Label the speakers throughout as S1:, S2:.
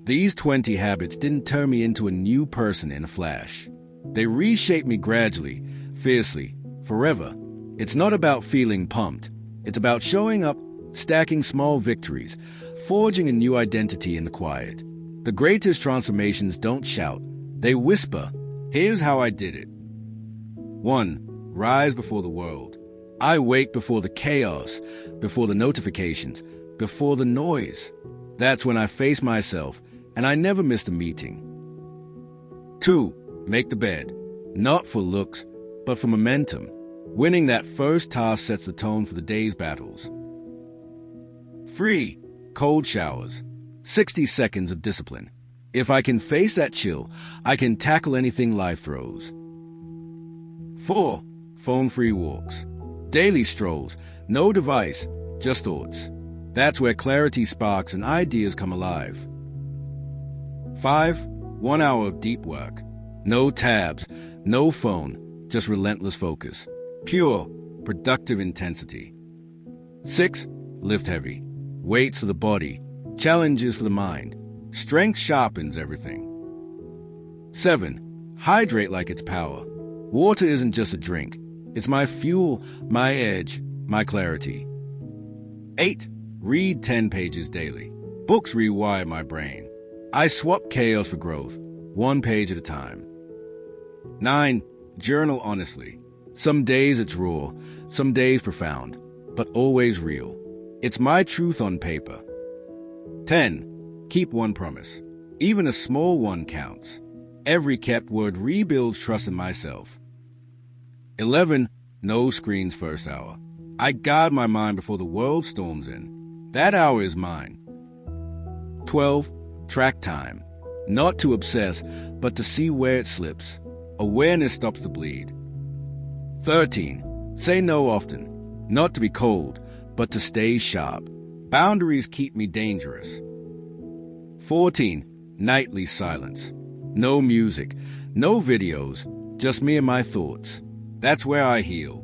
S1: These 20 habits didn't turn me into a new person in a flash. They reshaped me gradually, fiercely, forever. It's not about feeling pumped. It's about showing up, stacking small victories, forging a new identity in the quiet. The greatest transformations don't shout. They whisper. Here's how I did it. 1. Rise before the world. I wake before the chaos, before the notifications, before the noise. That's when I face myself, and I never missed a meeting. 2. Make the bed. Not for looks, but for momentum. Winning that first task sets the tone for the day's battles. 3. Cold showers. 60 seconds of discipline. If I can face that chill, I can tackle anything life throws. 4. Phone-free walks. Daily strolls. No device, just thoughts. That's where clarity sparks and ideas come alive. 5. 1 hour of deep work. No tabs, no phone, just relentless focus. Pure, productive intensity. 6. Lift heavy. Weights for the body, challenges for the mind. Strength sharpens everything. 7. Hydrate like it's power. Water isn't just a drink. It's my fuel, my edge, my clarity. 8. Read 10 pages daily. Books rewire my brain. I swap chaos for growth, 1 page at a time. 9. Journal honestly. Some days it's raw, some days profound, but always real. It's my truth on paper. 10. Keep one promise. Even a small one counts. Every kept word rebuilds trust in myself. 11. No screens first hour. I guard my mind before the world storms in. That hour is mine. 12. Track time. Not to obsess, but to see where it slips. Awareness stops the bleed. 13. Say no often. Not to be cold, but to stay sharp. Boundaries keep me dangerous. 14. Nightly silence. No music, no videos, just me and my thoughts. That's where I heal.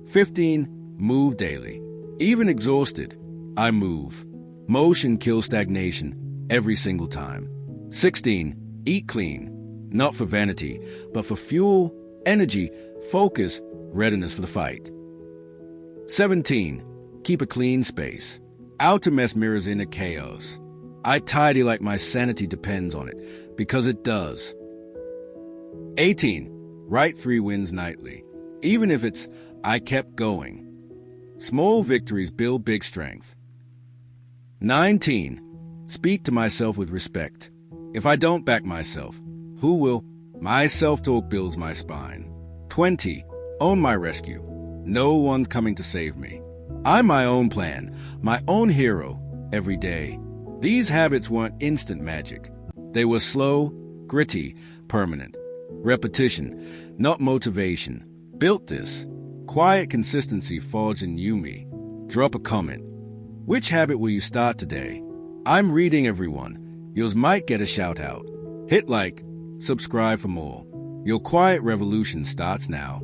S1: 15. Move daily. Even exhausted, I move. Motion kills stagnation every single time. 16. Eat clean. Not for vanity, but for fuel, energy, focus, readiness for the fight. 17. Keep a clean space. Outer mess mirrors inner chaos. I tidy like my sanity depends on it, because it does. 18. Write 3 wins nightly. Even if it's, I kept going. Small victories build big strength. 19. Speak to myself with respect. If I don't back myself, who will? My self-talk builds my spine. 20. Own my rescue. No one's coming to save me. I'm my own plan, my own hero, every day. These habits weren't instant magic. They were slow, gritty, permanent. Repetition, not motivation, built this. Quiet consistency forged in you me. Drop a comment. Which habit will you start today? I'm reading everyone. Yours might get a shout out. Hit like, subscribe for more. Your quiet revolution starts now.